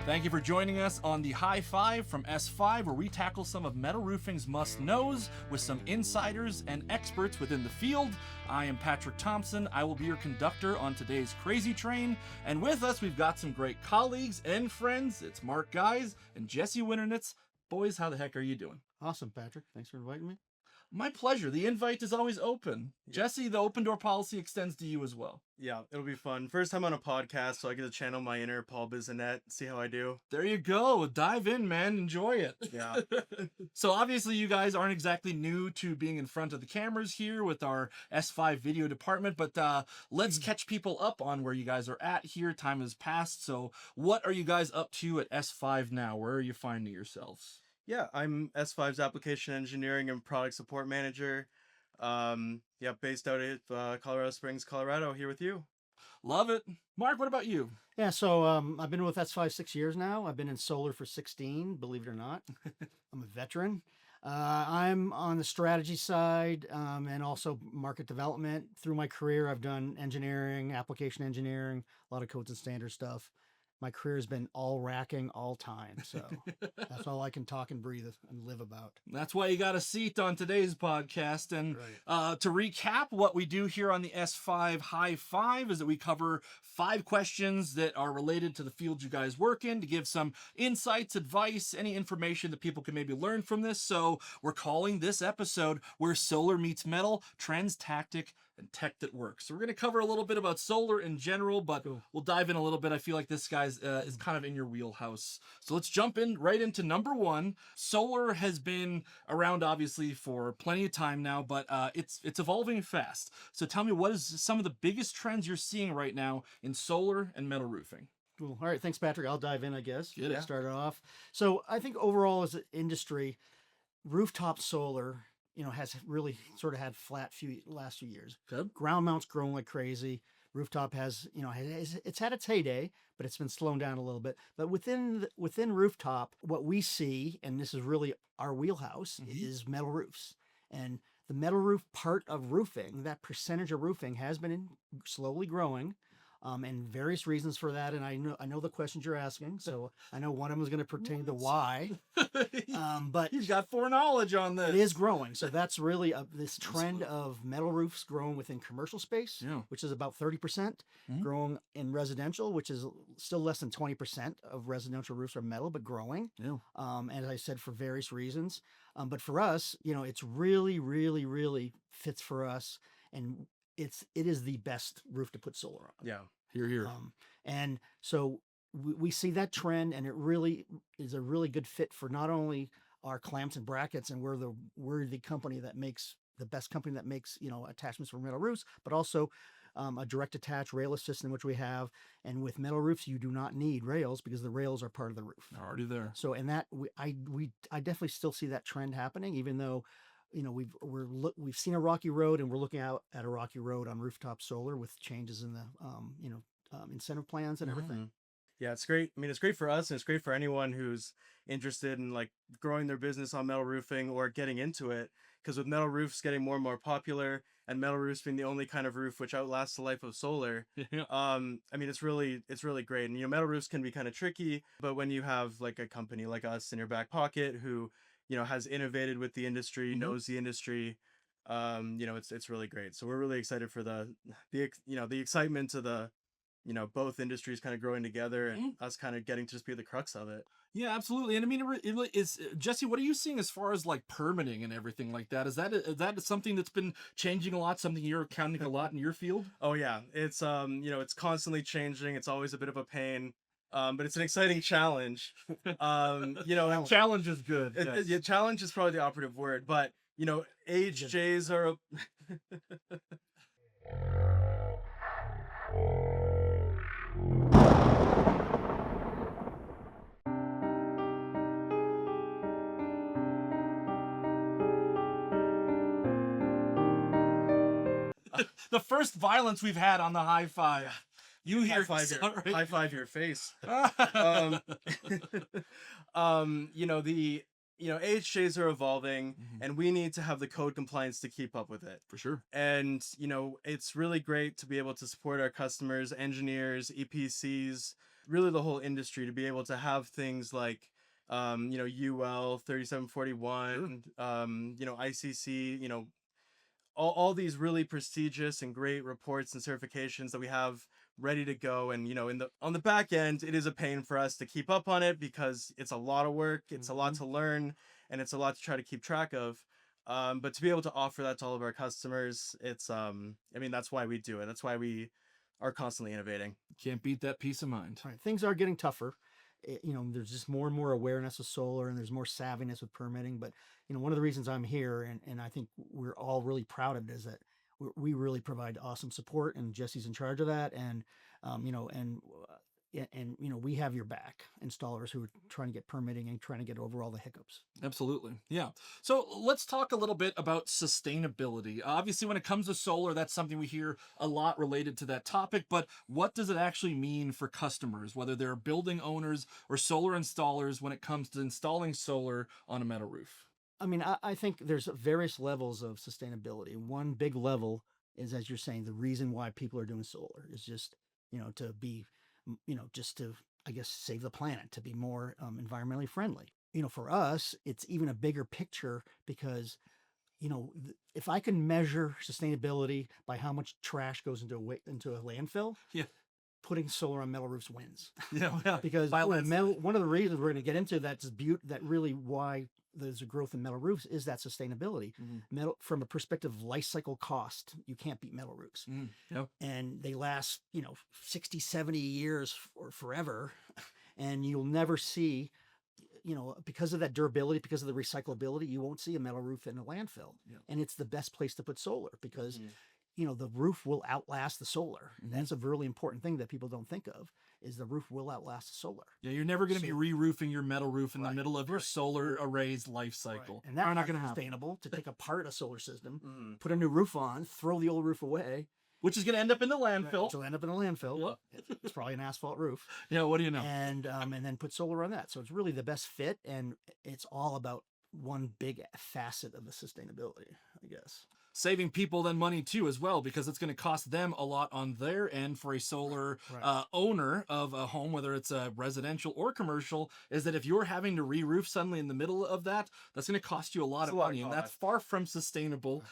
Thank you for joining us on the High Five from S5, where we tackle some of metal roofing's must-knows with some insiders and experts within the field. I am Patrick Thompson. I will be your conductor on today's crazy train. And with us, we've got some great colleagues and friends. It's Mark Gies and Jesse Winternitz. Boys, how the heck are you doing? Awesome, Patrick. Thanks for inviting me. My pleasure. The invite is always open. Jesse, the open door policy extends to you as well. Yeah, it'll be fun. First time on a podcast, so I get to channel my inner Paul Bissonnette, see how I do. There you go. Dive in, man. Enjoy it. Yeah. So obviously you guys aren't exactly new to being in front of the cameras here with our S5 video department, but let's catch people up on where you guys are at here. Time has passed. So what are you guys up to at S5 now? Where are you finding yourselves? Yeah, I'm S5's application engineering and product support manager. Based out of Colorado Springs, Colorado, here with you. Love it. Mark, what about you? Yeah, so I've been with S5 6 years now. I've been in solar for 16, believe it or not. I'm a veteran. I'm on the strategy side and also market development. Through my career, I've done engineering, application engineering, a lot of codes and standard stuff. My career has been all racking all time. So that's all I can talk and breathe and live about. That's why you got a seat on today's podcast. And to recap, what we do here on the S5 High Five is that we cover 5 questions that are related to the field you guys work in to give some insights, advice, any information that people can maybe learn from this. So we're calling this episode Where Solar Meets Metal, Trends, Tactic, and Tech That Works. So we're going to cover a little bit about solar in general, but we'll dive in a little bit. I feel like this guy's is kind of in your wheelhouse. So let's jump in right into number 1. Solar has been around obviously for plenty of time now, but it's evolving fast. So tell me, what is some of the biggest trends you're seeing right now in solar and metal roofing? Cool. All right, thanks, Patrick. I'll dive in, I guess. Yeah. Start it off. So I think overall as an industry, rooftop solar has really sort of had flat last few years. Good. Ground mounts growing like crazy. Rooftop has, it's had its heyday, but it's been slowing down a little bit. But within rooftop, what we see, and this is really our wheelhouse, is metal roofs. And the metal roof part of roofing, that percentage of roofing has been slowly growing. And various reasons for that, and I know the questions you're asking, so I know one of them is going to pertain to why. But he's got foreknowledge on this. It is growing, so that's really this trend of metal roofs growing within commercial space, which is about 30%, growing in residential, which is still less than 20% of residential roofs are metal, but growing. As I said, for various reasons. But for us, it's really, really, really fits for us, and it is the best roof to put solar on. Yeah. Here. And so we see that trend, and it really is a really good fit for not only our clamps and brackets, and we're the company that makes the best company that makes, attachments for metal roofs, but also a direct attach rail system, which we have. And with metal roofs, you do not need rails because the rails are part of the roof. They're already there. So, and that I definitely still see that trend happening, even though we've seen a rocky road, and we're looking out at a rocky road on rooftop solar with changes in the incentive plans and everything. Yeah, it's great. I mean, it's great for us, and it's great for anyone who's interested in like growing their business on metal roofing or getting into it. Because with metal roofs getting more and more popular, and metal roofs being the only kind of roof which outlasts the life of solar, I mean, it's really great. And metal roofs can be kind of tricky, but when you have like a company like us in your back pocket who has innovated with the industry, knows the industry, it's really great. So we're really excited for the excitement to the, both industries kind of growing together, and us kind of getting to just be the crux of it. Yeah, absolutely. And I mean, is Jesse, what are you seeing as far as like permitting and everything like that? Is that something that's been changing a lot, something you're accounting a lot in your field? Oh yeah. It's, it's constantly changing. It's always a bit of a pain. But it's an exciting challenge. Challenge is good. Challenge is probably the operative word, but AHJs are the first violence we've had on the High Five. You hear high five your face. AHJs are evolving, and we need to have the code compliance to keep up with it. For sure. And, it's really great to be able to support our customers, engineers, EPCs, really the whole industry to be able to have things like UL 3741, ICC, all these really prestigious and great reports and certifications that we have ready to go. And on the back end, it is a pain for us to keep up on it because it's a lot of work, it's a lot to learn, and it's a lot to try to keep track of. But to be able to offer that to all of our customers, it's that's why we do it. That's why we are constantly innovating. Can't beat that peace of mind. All right, things are getting tougher. There's just more and more awareness of solar, and there's more savviness with permitting. But one of the reasons I'm here, and I think we're all really proud of it, is that we really provide awesome support, and Jesse's in charge of that. And we have your back, installers who are trying to get permitting and trying to get over all the hiccups. Absolutely. Yeah. So let's talk a little bit about sustainability. Obviously, when it comes to solar, that's something we hear a lot related to that topic, but what does it actually mean for customers, whether they're building owners or solar installers, when it comes to installing solar on a metal roof? I mean, I think there's various levels of sustainability. One big level is, as you're saying, the reason why people are doing solar is just, to be, just to, I guess, save the planet, to be more environmentally friendly. For us, it's even a bigger picture because, if I can measure sustainability by how much trash goes into a landfill, yeah, putting solar on metal roofs wins. Yeah. Because one of the reasons we're going to get into that dispute, that really why there's a growth in metal roofs, is that sustainability. Metal, from a perspective of life cycle cost, you can't beat metal roofs. Yep. And they last 60, 70 years or forever, and you'll never see, because of that durability, because of the recyclability, you won't see a metal roof in a landfill. Yep. And it's the best place to put solar because the roof will outlast the solar. That's a really important thing that people don't think of, is the roof will outlast the solar. Yeah, you're never going to be re-roofing your metal roof in the middle of your solar array's life cycle. Right. And that's not going to sustainable to take apart a solar system, put a new roof on, throw the old roof away. Which is going to end up in the landfill. Which will end up in a landfill. Yep. It's probably an asphalt roof. Yeah, what do you know? And then put solar on that. So it's really the best fit, and it's all about one big facet of the sustainability, I guess. Saving people then money too as well, because it's going to cost them a lot on their end for a solar owner of a home, whether it's a residential or commercial, is that if you're having to re-roof suddenly in the middle of that, that's going to cost you a lot of money, and that's far from sustainable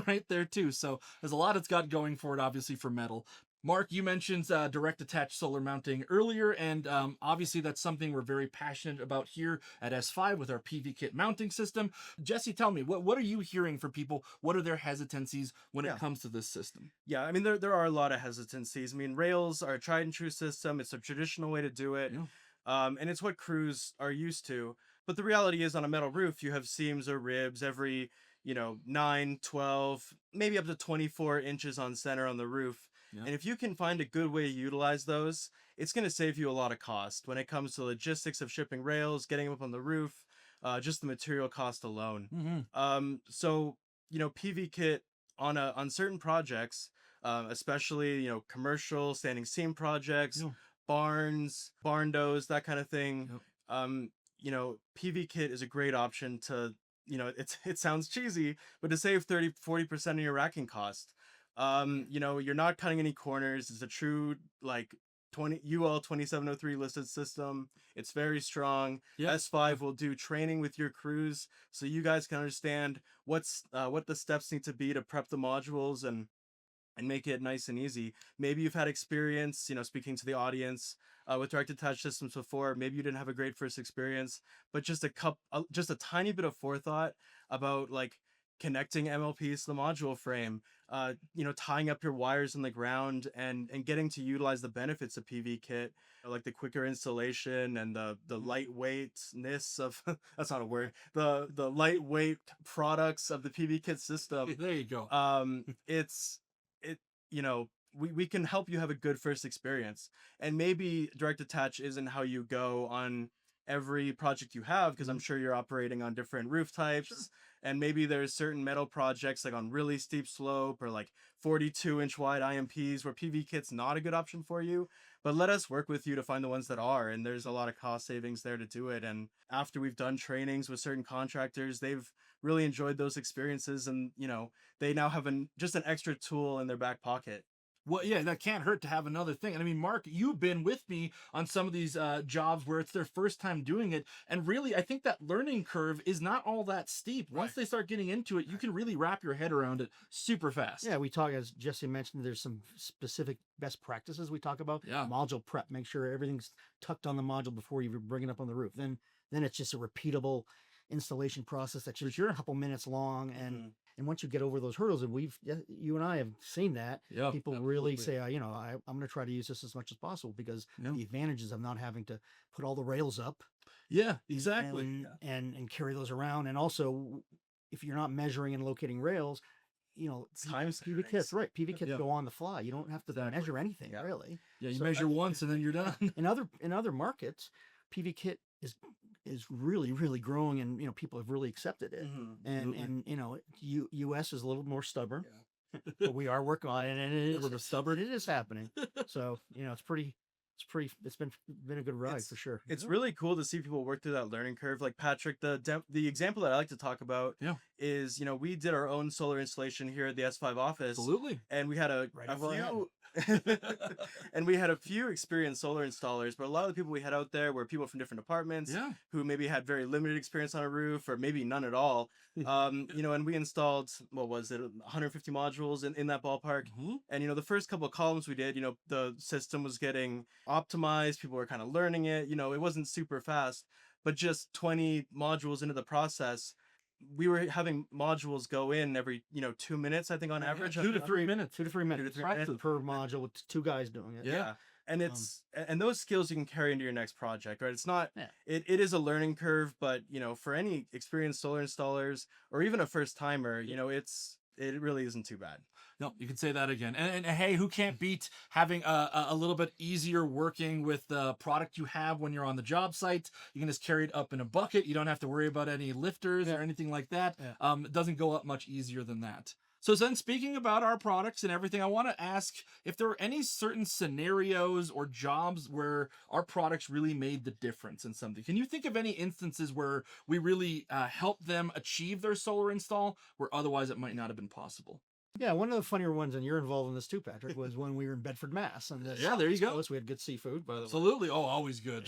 right there too. So there's a lot it's got going for it, obviously, for metal. Mark, you mentioned direct attached solar mounting earlier, and obviously that's something we're very passionate about here at S5 with our PV kit mounting system. Jesse, tell me, what are you hearing from people? What are their hesitancies when it comes to this system? Yeah, I mean, there are a lot of hesitancies. I mean, rails are a tried and true system. It's a traditional way to do it, and it's what crews are used to. But the reality is, on a metal roof, you have seams or ribs every 9, 12, maybe up to 24 inches on center on the roof. And if you can find a good way to utilize those, it's going to save you a lot of cost when it comes to logistics of shipping rails, getting them up on the roof, just the material cost alone. So, PV kit on certain projects, especially, commercial standing seam projects, barns, barn doors, that kind of thing. PV kit is a great option to, it sounds cheesy, but to save 30-40% of your racking cost. You're not cutting any corners. It's a true UL 2703 listed system. It's very strong. S5 will do training with your crews so you guys can understand what the steps need to be to prep the modules and make it nice and easy. Maybe you've had experience, speaking to the audience, with direct attach systems before. Maybe you didn't have a great first experience, but just a tiny bit of forethought about connecting MLPs to the module frame, tying up your wires in the ground and getting to utilize the benefits of PV kit, like the quicker installation and the lightweightness of that's not a word, the lightweight products of the PV kit system. There you go. We can help you have a good first experience. And maybe direct attach isn't how you go on every project you have, because I'm sure you're operating on different roof types, and maybe there's certain metal projects on really steep slope or 42-inch wide IMPs where PV kit's not a good option for you. But let us work with you to find the ones that are, and there's a lot of cost savings there to do it. And after we've done trainings with certain contractors, they've really enjoyed those experiences, and they now have just an extra tool in their back pocket. Well, yeah, that can't hurt to have another thing. And I mean, Mark, you've been with me on some of these jobs where it's their first time doing it. And really, I think that learning curve is not all that steep. Once they start getting into it, you can really wrap your head around it super fast. Yeah, we talk, as Jesse mentioned, there's some specific best practices we talk about. Yeah. Module prep, make sure everything's tucked on the module before you bring it up on the roof. Then it's just a repeatable installation process that's just a couple minutes long. And once you get over those hurdles, and you and I have seen that, people really say, I'm going to try to use this as much as possible, because the advantages of not having to put all the rails up. Yeah, exactly. And carry those around. And also, if you're not measuring and locating rails, it's time PV kits, right? PV kits go on the fly. You don't have to measure anything, really. Yeah, you measure once and then you're done. In other markets, PV kit is really, really growing, and people have really accepted it. And US is a little more stubborn, but we are working on it, and it is stubborn. It is happening. So it's been a good ride for sure. It's really cool to see people work through that learning curve. Like Patrick, the example that I like to talk about is, we did our own solar installation here at the S5 office. Absolutely. And we had a few and we had a few experienced solar installers, but a lot of the people we had out there were people from different departments who maybe had very limited experience on a roof, or maybe none at all. And we installed, what was it, 150 modules in that ballpark. And the first couple of columns we did, the system was getting optimized, people were kind of learning it, it wasn't super fast, but just 20 modules into the process, we were having modules go in every 2 minutes, I think, on average. 2 to 3 minutes. 2 to 3 minutes per module, with 2 guys doing it. Yeah. And and those skills you can carry into your next project, right? It's not, it is a learning curve, but for any experienced solar installers, or even a first timer, it really isn't too bad. No, you can say that again. And hey, who can't beat having a little bit easier working with the product you have when you're on the job site? You can just carry it up in a bucket. You don't have to worry about any lifters or anything like that. It doesn't go up much easier than that. So then, speaking about our products and everything, I want to ask if there are any certain scenarios or jobs where our products really made the difference in something. Can you think of any instances where we really helped them achieve their solar install, where otherwise it might not have been possible? Yeah, one of the funnier ones, and you're involved in this too, Patrick, was when we were in Bedford, Mass. And there you go. We had good seafood, by the way. Absolutely. Oh, always good.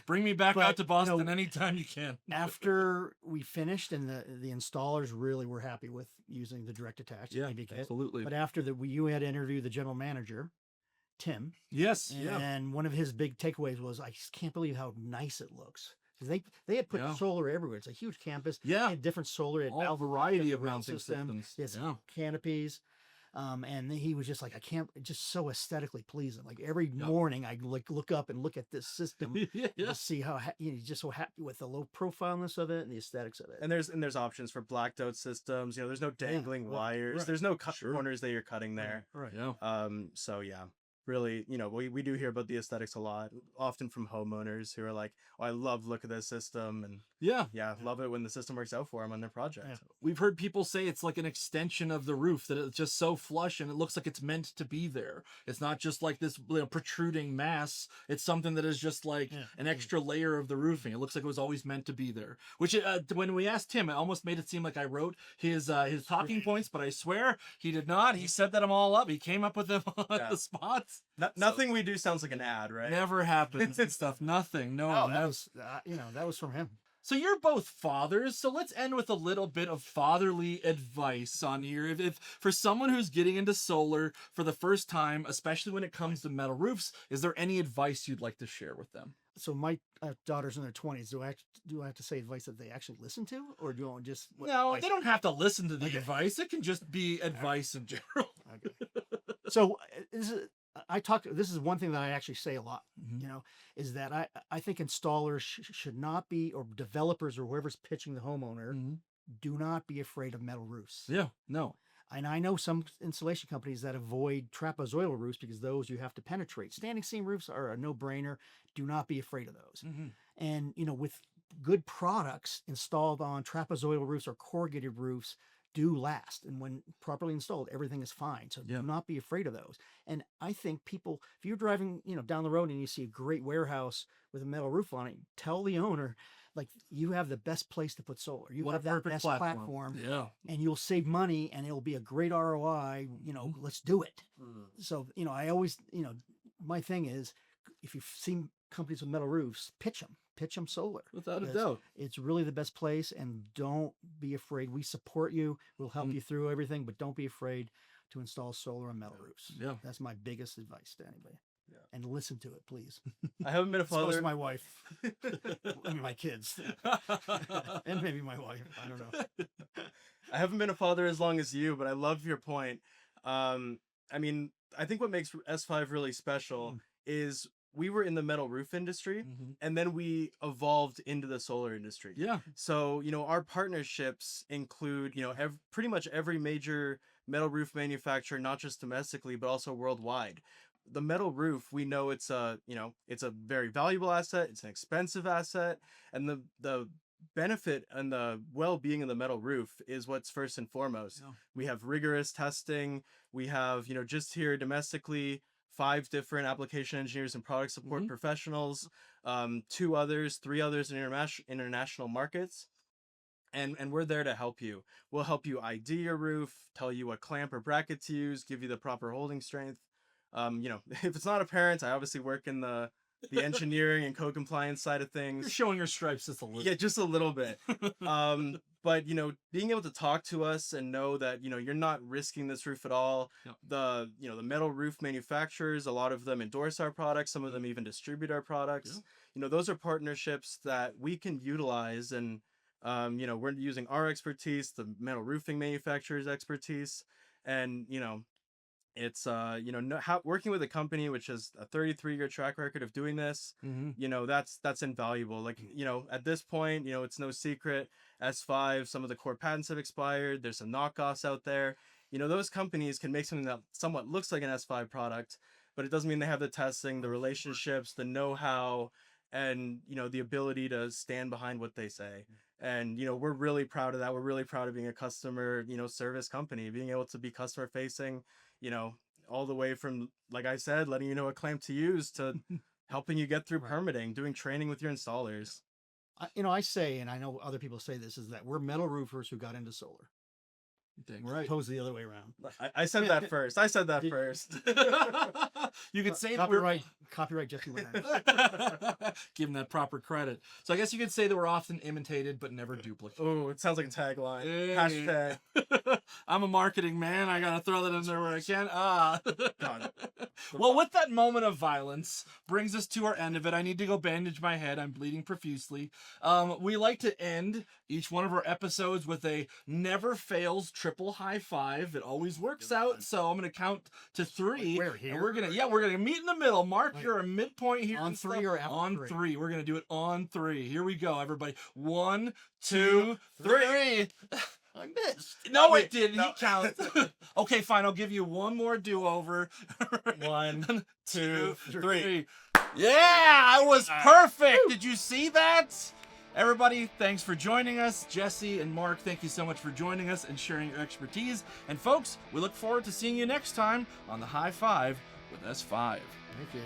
Bring me back out to Boston anytime you can. After we finished, and the installers really were happy with using the direct attach. Absolutely. But after you had to interview the general manager, Tim. Yes. And one of his big takeaways was, I just can't believe how nice it looks. They had put solar everywhere. It's a huge campus. They had different solar. They had all variety of mounting systems. Yes, canopies. And he was just like, just so aesthetically pleasing. Like every morning I look up and look at this system to see how he's just so happy with the low profileness of it and the aesthetics of it. And there's options for blacked out systems. There's no dangling wires. There's no corners that you're cutting there. Right. So really, we do hear about the aesthetics a lot, often from homeowners who are like, oh, I love the look of this system, and love it when the system works out for them on their project. We've heard people say it's like an extension of the roof, that it's just so flush and it looks like it's meant to be there. It's not just like this protruding mass. It's something that is just like an extra layer of the roofing. It looks like it was always meant to be there. Which when we asked him, it almost made it seem like I wrote his talking points, but I swear he did not. He set them all up. He came up with them on the spots. Nothing we do sounds like an ad, right? Never happens and stuff. Nothing. No, that was from him. So you're both fathers, so let's end with a little bit of fatherly advice on here. If for someone who's getting into solar for the first time, especially when it comes to metal roofs, is there any advice you'd like to share with them? So my daughter's in their 20s. Do I have to say advice that they actually listen to, or do you want just? No, they don't have to listen to the advice. It can just be advice in general. So this is one thing that I actually say a lot, is that I think installers should not be, or developers or whoever's pitching the homeowner, do not be afraid of metal roofs. Yeah, no. And I know some insulation companies that avoid trapezoidal roofs because those you have to penetrate. Standing seam roofs are a no-brainer. Do not be afraid of those. And, with good products installed on trapezoidal roofs or corrugated roofs, do last, and when properly installed, everything is fine. So do not be afraid of those. And I think people, if you're driving down the road and you see a great warehouse with a metal roof on it, tell the owner, like you have the best place to put solar. You What have a that perfect best platform, Yeah. and you'll save money, and it'll be a great ROI. You know, let's do it. So, you know, I always, you know, my thing is, if you've seen companies with metal roofs, pitch them solar. Without a because doubt. it's really the best place, and don't be afraid. We support you. We'll help you through everything, but don't be afraid to install solar on metal roofs. Yeah. That's my biggest advice to anybody. Yeah. And listen to it, please. I haven't been a Especially father. my wife, and my kids, and maybe my wife. I don't know. I haven't been a father as long as you, but I love your point. I mean, I think what makes S5 really special is we were in the metal roof industry, and then we evolved into the solar industry. Yeah. So, you know, our partnerships include, you know, pretty much every major metal roof manufacturer, not just domestically, but also worldwide. The metal roof, we know it's a, you know, it's a very valuable asset. It's an expensive asset. And the benefit and the well-being of the metal roof is what's first and foremost. Yeah. We have rigorous testing. We have, you know, just here domestically, 5 different application engineers and product support professionals, 3 others in international markets. And we're there to help you. We'll help you ID your roof, tell you what clamp or bracket to use, give you the proper holding strength. You know, if it's not apparent, I obviously work in the engineering and code compliance side of things. You're showing your stripes just a little. Yeah, just a little bit. But you know, being able to talk to us and know that, you know, you're not risking this roof at all. Yep. The metal roof manufacturers, a lot of them endorse our products, some of them even distribute our products. Yeah. You know, those are partnerships that we can utilize, and you know, we're using our expertise, the metal roofing manufacturer's expertise, and you know, it's you know, working with a company which has a 33-year track record of doing this, you know, that's invaluable. Like, you know, at this point, you know, it's no secret, S5, some of the core patents have expired. There's some knockoffs out there. You know, those companies can make something that somewhat looks like an S5 product, but it doesn't mean they have the testing, the relationships, the know-how, and, you know, the ability to stand behind what they say. And, you know, we're really proud of that. We're really proud of being a customer, you know, service company, being able to be customer facing, you know, all the way from, like I said, letting you know what clamp to use to helping you get through permitting, doing training with your installers. You know, I say, and I know other people say this, is that we're metal roofers who got into solar. Dang right. Opposed to the other way around. I said that first. I said that first. You could say that we're Copyright Jesse Winternitz. give him that proper credit. So I guess you could say that we're often imitated but never duplicated. Oh, it sounds like a tagline. Hey. Hashtag. I'm a marketing man. I gotta throw that in there where I can. God. Well, with that moment of violence brings us to our end of it. I need to go bandage my head. I'm bleeding profusely. We like to end each one of our episodes with a never fails triple high five. It always works out. So I'm gonna count to 3. Where, and here? we're gonna meet in the middle. Mark, you're a midpoint here. On and 3 stuff. or after on 3? 3. We're gonna do it on 3. Here we go, everybody. 1, 2, 3. I missed. No, Wait, it didn't. no. He counts. Okay, fine. I'll give you one more do-over. 1, 2, 3. Yeah, I was perfect. Did you see that? Everybody, thanks for joining us. Jesse and Mark, thank you so much for joining us and sharing your expertise. And folks, we look forward to seeing you next time on the High Five with S5. Thank you.